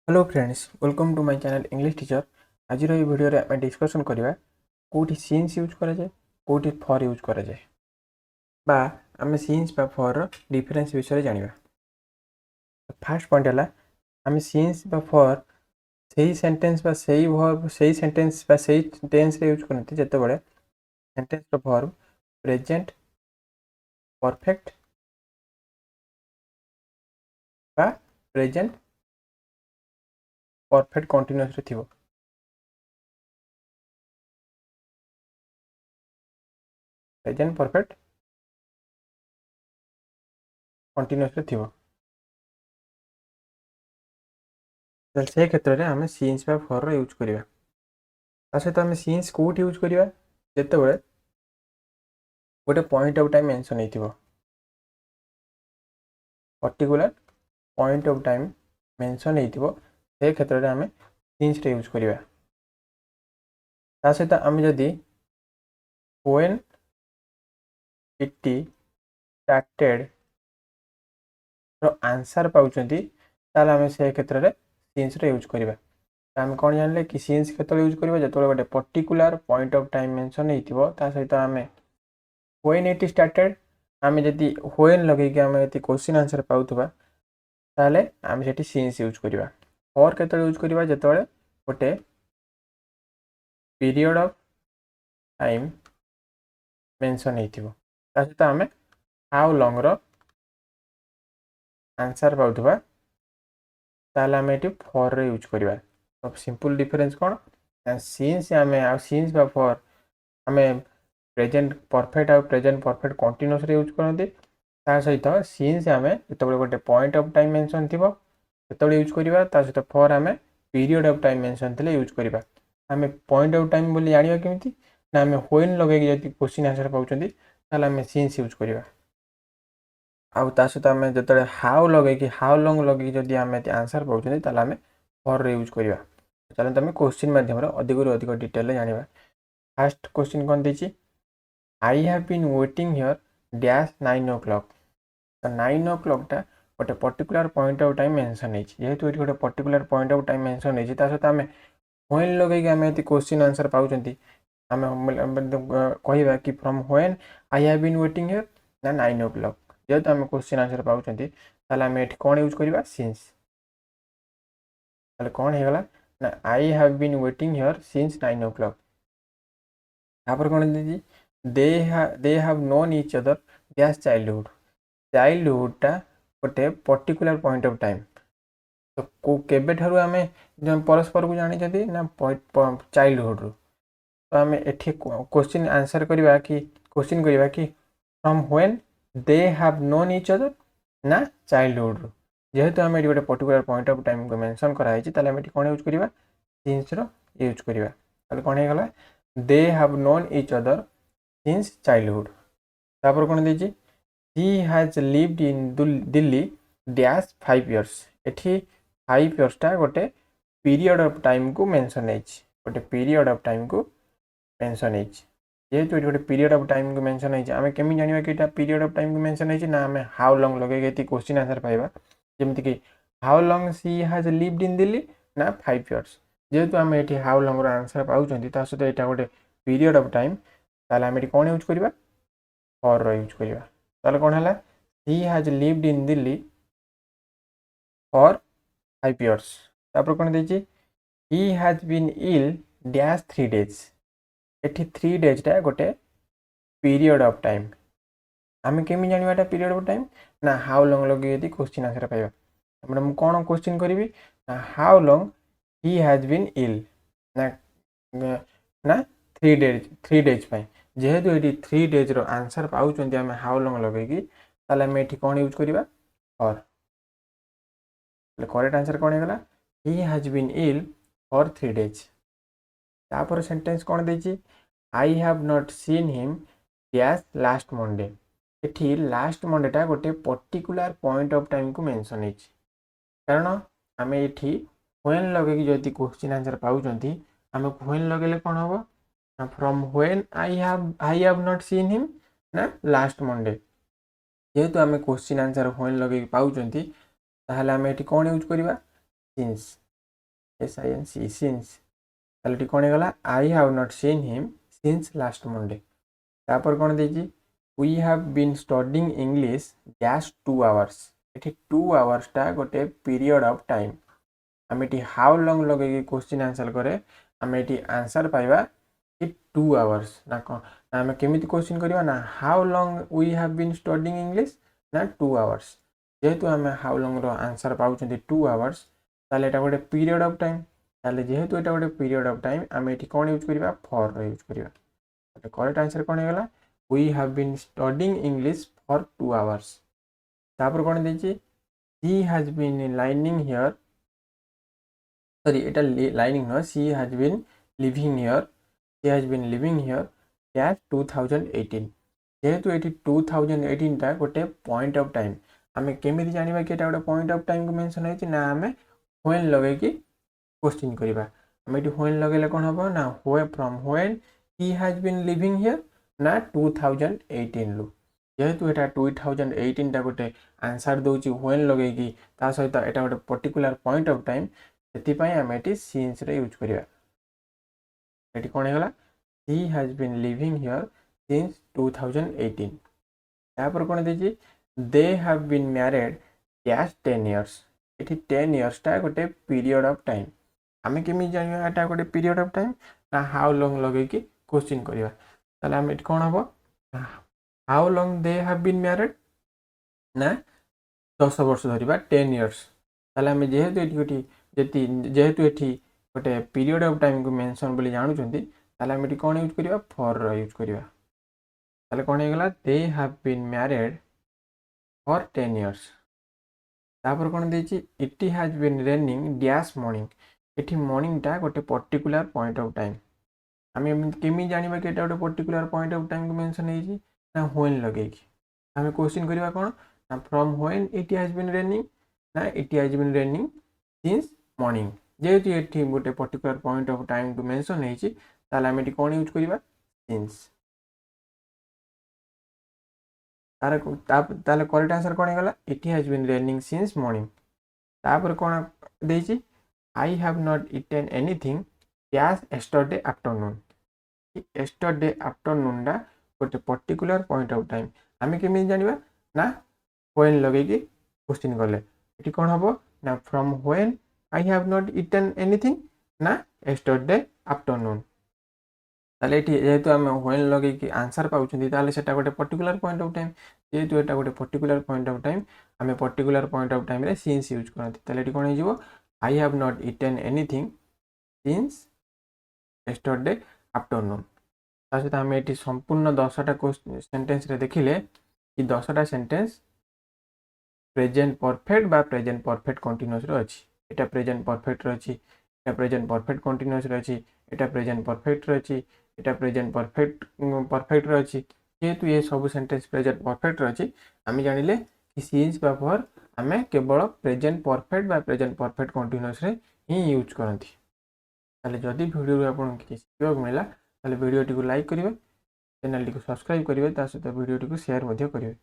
Hello friends, welcome to my channel English teacher. आज video रे आम डिस्कशन करवा कोठी सीन्स यूज करा जाए कोठी फॉर यूज करा जाए बा आम सीन्स बा फॉर डिफरेंस विषय जानिबा। फर्स्ट पॉइंट है आम सीन्स बा फॉर सही सेंटेंस बा सही वर्ब सही सेंटेंस बा सही टेंस रे यूज करते जते बड़े सेंटेंस रो वर्ब प्रेजेंट परफेक्ट बा प्रेजेंट परफेक्ट कंटीन्यूअस रे थिबो। प्रेजेंट परफेक्ट कंटीन्यूअस रे थिबो से क्षेत्र में आम सीन्स बा फॉर यूज करवा। सहित आम सीन्स कौट यूज करवा जिते बड़े गोटे पॉइंट ऑफ टाइम मेंशन हो particular point of time mention हो क्षेत्र में आम सीन्स रे यूज करवा। सहित आम जदि व्हेन इट स्टार्टेड आंसर पाउछंती ताले आम से क्षेत्र में सीन्स रे यूज करवा। आम कौन जानले कि सीन्स केतले यूज करवा जो गोटे particular point of time mention हो सहित आम व्हेन इट स्टार्टेड आम जदि व्हेन लगे आम ये क्वेश्चन आंसर पाउथबा ताले आम सेठी सीन्स यूज करवा। फॉर केतले यूज करवा जेतबेले गोटे पीरियड ऑफ टाइम मेंशन हो सहित आम हाउ लॉन्ग रो आंसर पाउथबा ताले आम ये फॉर रे यूज करवा। तो सिंपल डिफरेंस कौन सीन्स आम सीन्स बा फॉर आम प्रेजेंट परफेक्ट आ प्रेजेंट परफेक्ट कंटीन्यूअस रे यूज करते सहित सीन्स आम जो गोटे पॉइंट ऑफ टाइम मेंशन थी जो यूज करवा सहित फॉर आम पीरियड ऑफ टाइम मेंशन थे यूज करवा। आम पॉइंट ऑफ टाइम बोली जाना केमी ना आम व्हेन लगे क्वेश्चन आंसर पाँच आम सीन्स यूज करवा। आउ सहित आम जो हाउ लगे हाउ लॉन्ग लगे जदि आम आंसर पाँच आम फॉर यूज करवा। चलते आम क्वेश्चन मध्यम अधिक अधिक डिटेल जाना। फास्ट क्वेश्चन कौन देती I have been waiting here dash 9 o'clock। तो 9 o'clock टा गोटे particular point of time mention जेहेतु ये गोटे particular point of time mention है सहित आम व्हेन लगे आम ये क्वेश्चन आंसर पाँच आम कहवा कि from when I have been waiting here ना 9 o'clock जेहेतु आम क्वेश्चन आंसर पाँच आम ये कौन यूज करवा सिंस कौन होगा ना I have been waiting here since 9 o'clock। तापर कौन दीजिए they have known each other dash childhood. Childhood टा गोटे पर्टिकुलर पॉइंट ऑफ टाइम तो केबे ठारू आमे परस्पर को जानी ना चाइल्डहुड रू तो आम एठी क्वेश्चन आंसर करवा कि क्वेश्चन करवा कि from when they have known each other ना चाइल्डहुड रू जेहेतु आम ये गोटे पर्टिकुलर पॉइंट ऑफ टाइम को मेंशन कराई ताले आम कौन यूज करवा सिंस रो यूज करवा। ताले कौन हो गला दे have known each other since childhood. तापर कौन दीजिए he has lived in Delhi dash 5 years। एठी 5 years टा गोटे पीरियड ऑफ टाइम को मेंशन है गोटे पीरियड ऑफ टाइम को मेंशन है जेहेतु गोटे पीरियड ऑफ टाइम को मेंशन है आम केमी जाना कि पीरियड ऑफ टाइम को मेंशन है ना आम हाउ लॉन्ग लगे क्वेश्चन आंसर पाइबा जमीती कि how long C has lived in Delhi ना 5 years जेहेतु आम ये हाउ लॉन्ग आंसर पाँच सहित यहाँ गोटे पीरियड ऑफ टाइम ताले आम कौन यूज करवा फॉर यूज करवा। ताले कौन है he has lived in Delhi for 5 years। तापर कौन दीजिए he has been ill dash 3 days। एठी 3 days टा गोटे पीरियड ऑफ टाइम आम केमी जाना पीरियड ऑफ टाइम ना हाउ लॉन्ग लगे यदि क्वेश्चन आंसर पाइबा मैडम कौन क्वेश्चन करी ना how long he has been ill ना ना 3 days जेहेतु ये 3 days रो आंसर पाँच आम हाउ लॉन्ग लगे ताले आम ये कौन यूज करवा फॉर। करेक्ट आंसर कौन होगा he has been ill for 3 days। तापर सेंटेंस कौन देछि I have not seen him dash last Monday. एठी लास्ट मंडे टा गोटे पर्टिकुलर पॉइंट ऑफ टाइम को मेंशन है कारण आम ये व्हेन लगे जदि क्वेश्चन आंसर पाँच आम व्हेन लगेले कौन हम from when I have not seen him ना लास्ट मंडे जेहेतु आम क्वेश्चन आंसर व्हेन लगे पाँच ताहले आम ये कौन यूज करवा सिंस SINC since ताले टी कोन गला I have not seen him since last Monday तापर कोन देजी we have been studying English just 2 hours एठी 2 hours टा गोटे period of time आम एटी how long लगे क्वेश्चन आंसर करे आम एटी आंसर पाइबा कि 2 hours ना कोन आम केमिति क्वेश्चन करिवा ना how long we have been studying English ना 2 hours जेहेतु आम how long रो आंसर पाउछंती 2 hours ताले एटा गोटे पीरियड ऑफ टाइम ताले जेहेतु एटा गोटे पीरियड ऑफ टाइम आम एटी कोन यूज करिवा फॉर रो यूज करिवा तो करेक्ट आंसर कोन हेगला we have been studying English for 2 hours तापर कोन देछि he has been lining here sorry eta lining no she has been living here she has been living here at 2018 जेहेतु eighty 2018 टा गोटे point of time आमे केमिति जानिबा कि एटा गोटे point of time को मेंशन होइछि ना आमे व्हेन लगे कि क्वेश्चन करिबा आमे एटी व्हेन लगेले कोन हबो ना व्हे from when he has been living here ना 2018 लु जेहेतु एटा 2018 टा गोटे आंसर दोछि व्हेन लगे कि ता सहित एटा गोटे पर्टिकुलर पॉइंट ऑफ टाइम सेति पई आमे एटी सिंस रे यूज करिया एटी कोन हेगला he has been living here since 2018 तापर कोन देछि they have been married just 10 years eighty 10 years टा गोटे पीरियड ऑफ टाइम आमे केमि जानिया एटा गोटे पीरियड ऑफ टाइम ना हाउ लॉन्ग लगे कि क्वेश्चन करिवा ताले आमे एटी कोन हबो how long they have been married ना 10 वर्ष धरिबा 10 years ताले आमे जेहेतु एटी गोटे पीरियड ऑफ टाइम को मेंशन बोली जानू छंती ताले आमे एटी कोन यूज करिवा फॉर यूज करिवा ताले कोन हेगला they have been married for 10 years तापर कोन देछि it has been raining dash morning eighty morning टा गोटे पर्टिकुलर पॉइंट ऑफ टाइम आमे केमि जानिबा कि एटा गोटे पर्टिकुलर पॉइंट ऑफ टाइम को मेंशन हेछि ना व्हेन लगे कि आमे क्वेश्चन करिवा कोन ना from when it has been raining ना it has been raining since morning जेहेतु एठी गोटे पर्टिकुलर पॉइंट ऑफ टाइम को मेंशन हेछि ताले आमे एटी कोन यूज करिवा since ताले करेक्ट आंसर कोन हेगला it has been raining since morning तापर कोन देछि I have not eaten anything just yesterday afternoon yesterday afternoon डा गोटे पर्टिकुलर पॉइंट ऑफ टाइम आमे केमि जानिबा ना व्हेन लगे कि क्वेश्चन करले एटी कोन हबो ना from when I have not eaten anything ना yesterday afternoon ताले एटी जेहेतु आमे व्हेन लगे कि आंसर पाउछंती ताले सेटा गोटे पर्टिकुलर पॉइंट ऑफ टाइम जेहेतु एटा गोटे पर्टिकुलर पॉइंट ऑफ टाइम आमे पर्टिकुलर पॉइंट ऑफ टाइम रे सिंस यूज करंती ताले एटी कोन हेजिवो I have not eaten anything since yesterday afternoon तासे आमे एटी संपूर्ण 10टा सेंटेंस रे देखिले कि 10टा सेंटेंस प्रेजेंट परफेक्ट बा प्रेजेंट परफेक्ट कंटीन्यूअस रे अछि एटा प्रेजेंट परफेक्ट रे अछि एटा प्रेजेंट परफेक्ट कंटीन्यूअस रे अछि एटा प्रेजेंट परफेक्ट रे अछि एटा प्रेजेंट परफेक्ट रे अछि जेहेतु ये सब सेंटेंस प्रेजेंट परफेक्ट रे अछि आमे जानिले कि सिंस बा फॉर आमे केवल प्रेजेंट परफेक्ट बा प्रेजेंट परफेक्ट कंटीन्यूअस रे ही यूज करंती ताले जदी वीडियो रे आपन किछि सिखिବାକୁ मिला ताले वीडियो टी को लाइक करिवे चैनल टी को सब्सक्राइब करिवे ता सहित वीडियो टी को शेयर मध्य करिवे।